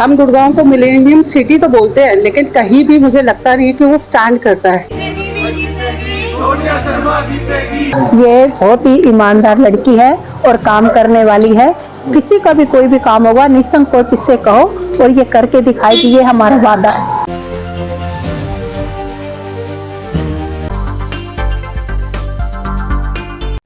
हम गुड़गांव को millennium city तो बोलते हैं, लेकिन कहीं भी मुझे लगता नहीं है कि वो स्टैंड करता है। ये बहुत ही ईमानदार लड़की है और काम करने वाली है। किसी का भी कोई भी काम होगा निसंकोच इससे कहो और ये करके दिखाई दी, ये हमारा वादा है।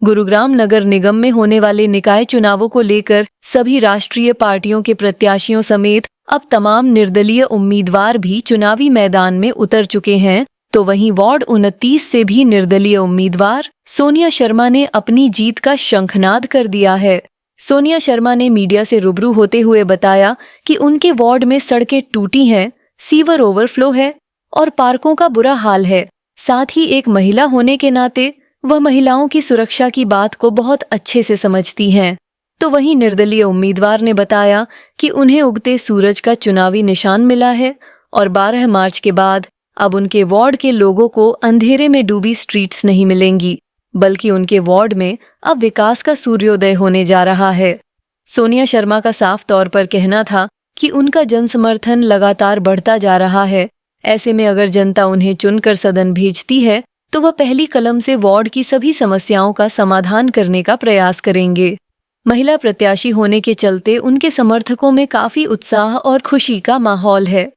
गुरुग्राम नगर निगम में होने वाले निकाय चुनावों को लेकर सभी राष्ट्रीय पार्टियों के प्रत्याशियों समेत अब तमाम निर्दलीय उम्मीदवार भी चुनावी मैदान में उतर चुके हैं। तो वहीं वार्ड 29 से भी निर्दलीय उम्मीदवार सोनिया शर्मा ने अपनी जीत का शंखनाद कर दिया है। सोनिया शर्मा ने मीडिया से रूबरू होते हुए बताया कि उनके वार्ड में सड़कें टूटी हैं, सीवर ओवरफ्लो है और पार्कों का बुरा हाल है। साथ ही एक महिला होने के नाते वह महिलाओं की सुरक्षा की बात को बहुत अच्छे से समझती हैं। तो वहीं निर्दलीय उम्मीदवार ने बताया कि उन्हें उगते सूरज का चुनावी निशान मिला है और 12 मार्च के बाद अब उनके वार्ड के लोगों को अंधेरे में डूबी स्ट्रीट्स नहीं मिलेंगी, बल्कि उनके वार्ड में अब विकास का सूर्योदय होने जा रहा है। सोनिया शर्मा का साफ तौर पर कहना था कि उनका जनसमर्थन लगातार बढ़ता जा रहा है। ऐसे में अगर जनता उन्हें चुनकर सदन भेजती है तो वह पहली कलम से वार्ड की सभी समस्याओं का समाधान करने का प्रयास करेंगे। महिला प्रत्याशी होने के चलते उनके समर्थकों में काफी उत्साह और खुशी का माहौल है।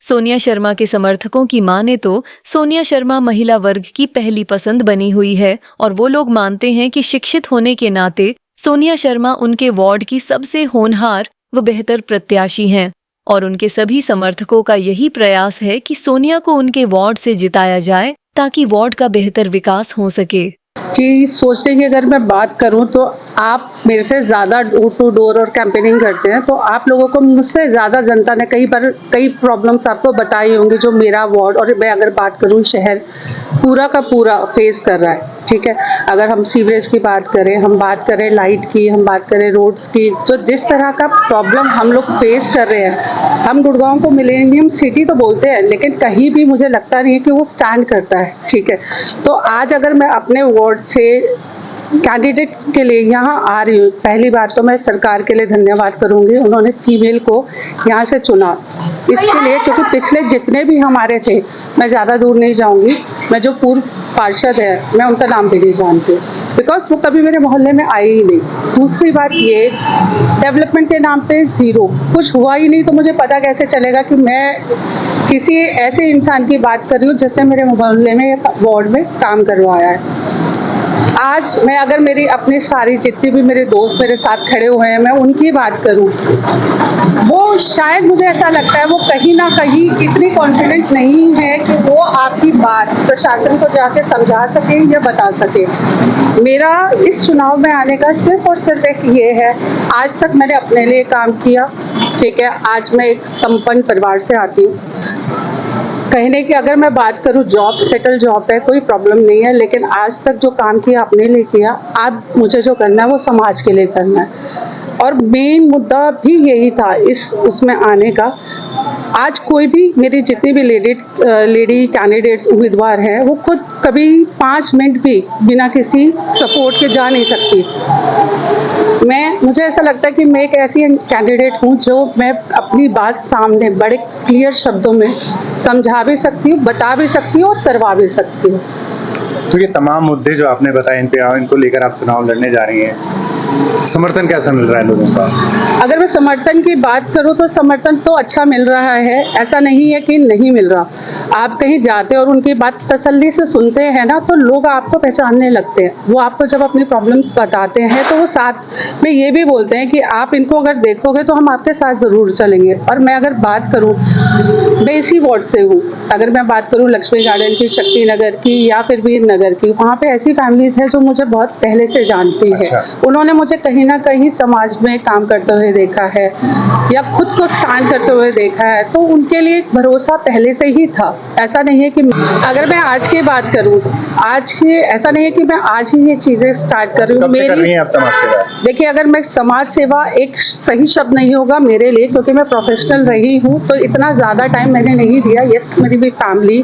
सोनिया शर्मा के समर्थकों की माने तो सोनिया शर्मा महिला वर्ग की पहली पसंद बनी हुई है और वो लोग मानते हैं कि शिक्षित होने के नाते सोनिया शर्मा उनके वार्ड की सबसे होनहार व बेहतर प्रत्याशी हैं और उनके सभी समर्थकों का यही प्रयास है कि सोनिया को उनके वार्ड से जिताया जाए ताकि वार्ड का बेहतर विकास हो सके। जी, सोचने की अगर मैं बात करूं तो आप मेरे से ज़्यादा डोर टू डोर और कैंपेनिंग करते हैं, तो आप लोगों को मुझसे ज़्यादा जनता ने कई प्रॉब्लम्स आपको बताई होंगी जो मेरा वार्ड और मैं अगर बात करूं शहर पूरा का पूरा फेस कर रहा है। ठीक है, अगर हम सीवरेज की बात करें, हम बात करें लाइट की, हम बात करें रोड्स की, तो जिस तरह का प्रॉब्लम हम लोग फेस कर रहे हैं, हम गुड़गांव को मिलेनियम सिटी तो बोलते हैं, लेकिन कहीं भी मुझे लगता नहीं है कि वो स्टैंड करता है। ठीक है, तो आज अगर मैं अपने वार्ड से कैंडिडेट के लिए यहाँ आ रही हूँ, पहली बात तो मैं सरकार के लिए धन्यवाद करूँगी, उन्होंने फीमेल को यहाँ से चुना इसके लिए, क्योंकि पिछले जितने भी हमारे थे, मैं ज़्यादा दूर नहीं जाऊँगी, मैं जो पूर्व पार्षद है मैं उनका नाम भी नहीं जानती, बिकॉज वो कभी मेरे मोहल्ले में आई ही नहीं। दूसरी बात ये, डेवलपमेंट के नाम पे ज़ीरो, कुछ हुआ ही नहीं, तो मुझे पता कैसे चलेगा कि मैं किसी ऐसे इंसान की बात कर रही हूँ जिसने मेरे मोहल्ले में वार्ड में काम करवाया है। आज मैं अगर मेरी अपनी सारी जितनी भी मेरे दोस्त मेरे साथ खड़े हुए हैं, मैं उनकी बात करूं, वो शायद मुझे ऐसा लगता है वो कहीं ना कहीं इतनी कॉन्फिडेंट नहीं है कि वो आपकी बात प्रशासन को जाके समझा सके या बता सके। मेरा इस चुनाव में आने का सिर्फ और सिर्फ एक ये है, आज तक मैंने अपने लिए काम किया। ठीक है, आज मैं एक संपन्न परिवार से आती हूँ। कहने की अगर मैं बात करूं, जॉब सेटल जॉब है, कोई प्रॉब्लम नहीं है, लेकिन आज तक जो काम किया अपने लिए किया, अब मुझे जो करना है वो समाज के लिए करना है। और मेन मुद्दा भी यही था उसमें आने का। आज कोई भी मेरी जितनी भी लेडी कैंडिडेट्स उम्मीदवार हैं, वो खुद कभी 5 मिनट भी बिना किसी सपोर्ट के जा नहीं सकती। मुझे ऐसा लगता है कि मैं एक ऐसी कैंडिडेट हूँ जो मैं अपनी बात सामने बड़े क्लियर शब्दों में समझा भी सकती हूँ, बता भी सकती हूँ और करवा भी सकती हूँ। तो ये तमाम मुद्दे जो आपने बताए इनको लेकर आप चुनाव लड़ने जा रही हैं, समर्थन कैसा मिल रहा है लोगों का? अगर मैं समर्थन की बात करूं तो समर्थन तो अच्छा मिल रहा है, ऐसा नहीं है कि नहीं मिल रहा। आप कहीं जाते और उनकी बात तसल्ली से सुनते हैं ना, तो लोग आपको पहचानने लगते हैं। वो आपको जब अपनी प्रॉब्लम्स बताते हैं तो वो साथ में ये भी बोलते हैं कि आप इनको अगर देखोगे तो हम आपके साथ ज़रूर चलेंगे। और मैं अगर बात करूँ, मैं इसी वार्ड से हूँ, अगर मैं बात करूँ लक्ष्मी गार्डन की, शक्ति नगर की या फिर वीर नगर की, वहाँ पे ऐसी फैमिलीज हैं जो मुझे बहुत पहले से जानती है। उन्होंने मुझे कहीं ना कहीं समाज में काम करते हुए देखा है या खुद को स्टैंड करते हुए देखा है, तो उनके लिए एक भरोसा पहले से ही था। ऐसा नहीं है कि अगर मैं आज की बात करूं, आज ही ऐसा नहीं है कि मैं आज ही ये चीजें स्टार्ट कर रही हूँ। कब से कर रही मेरी हैं आप समाज सेवा? देखिए, अगर मैं समाज सेवा एक सही शब्द नहीं होगा मेरे लिए, क्योंकि मैं प्रोफेशनल रही हूँ, तो इतना ज़्यादा टाइम मैंने नहीं दिया। यस, मेरी भी फैमिली,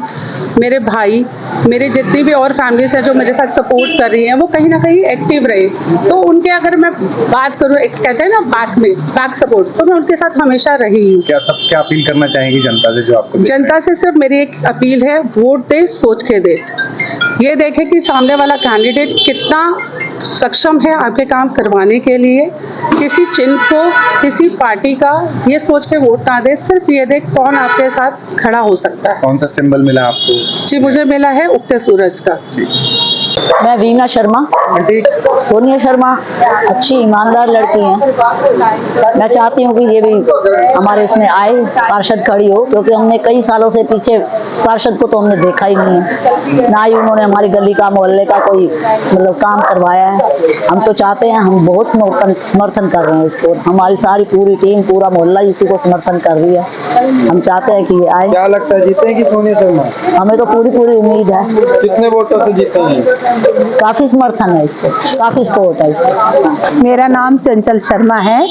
मेरे भाई, मेरे जितनी भी और फैमिलीज हैं जो मेरे साथ सपोर्ट कर रही हैं, वो कहीं ना कहीं एक्टिव रहे। तो उनके अगर मैं बात करूँ, एक कहते हैं ना बैक सपोर्ट, तो मैं उनके साथ हमेशा रही हूँ। क्या अपील करना चाहेंगी जनता से जो आपको जनता से सिर्फ मेरी एक अपील है, वोट दे, सोच के दे। ये देखें कि सामने वाला कैंडिडेट कितना सक्षम है आपके काम करवाने के लिए। किसी चिन्ह को, किसी पार्टी का ये सोच के वोट ना दे, सिर्फ ये देख कौन आपके साथ खड़ा हो सकता है। कौन सा सिंबल मिला आपको? जी, मुझे मिला है उगते सूरज का। मैं वीना शर्मा। सोनिया शर्मा अच्छी ईमानदार लड़की हैं। मैं चाहती हूँ कि ये भी हमारे इसमें आए, पार्षद खड़ी हो, क्योंकि हमने कई सालों से पीछे पार्षद को तो हमने देखा ही नहीं है, ना ही उन्होंने हमारी गली का, मोहल्ले का कोई मतलब काम करवाया है। हम तो चाहते हैं, हम बहुत समर्थन कर रहे हैं इसको। हमारी सारी पूरी टीम, पूरा मोहल्ला इसी को समर्थन कर रही है। हम चाहते हैं कि ये आए। क्या लगता है जीतेंगी सोनिया शर्मा? हमें तो पूरी उम्मीद है। कितने वोटों से जीतेंगी? काफी समर्थन है इसको, काफी सपोर्ट है इसको। मेरा नाम चंचल शर्मा है।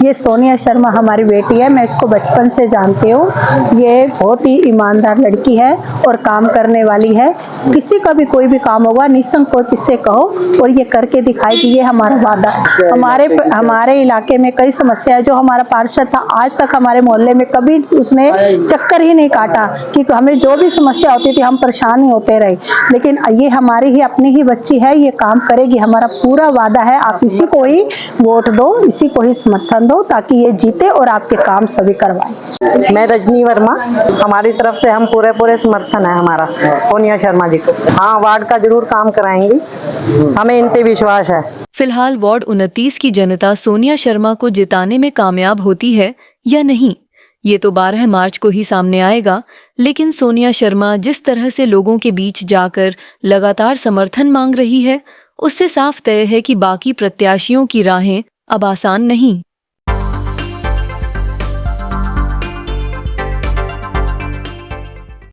ये सोनिया शर्मा हमारी बेटी है। मैं इसको बचपन से जानती हूँ। ये बहुत ही ईमानदार लड़की है और काम करने वाली है। किसी का भी कोई भी काम होगा निसंकोच इससे कहो और ये करके दिखाएगी, ये हमारा वादा है। हमारे इलाके में कई समस्या है। जो हमारा पार्षद था, आज तक हमारे मोहल्ले में कभी उसने चक्कर ही नहीं काटा कि हमें जो भी समस्या होती थी हम परेशान ही होते रहे। लेकिन ये हमारी ही अपनी ही बच्ची है, ये काम करेगी, हमारा पूरा वादा है। आप इसी को ही वोट दो, इसी को ही समर्थन दो, ताकि ये जीते और आपके काम सभी करवाए। मैं रजनी वर्मा, हमारी तरफ से हम पूरे समर्थन है हमारा सोनिया शर्मा जी को। हाँ, वार्ड का जरूर काम कराएंगी, हमें इन पे विश्वास है। फिलहाल वार्ड 29 की जनता सोनिया शर्मा को जिताने में कामयाब होती है या नहीं, ये तो 12 मार्च को ही सामने आएगा। लेकिन सोनिया शर्मा जिस तरह से लोगों के बीच जाकर लगातार समर्थन मांग रही है, उससे साफ तय है कि बाकी प्रत्याशियों की राहें अब आसान नहीं।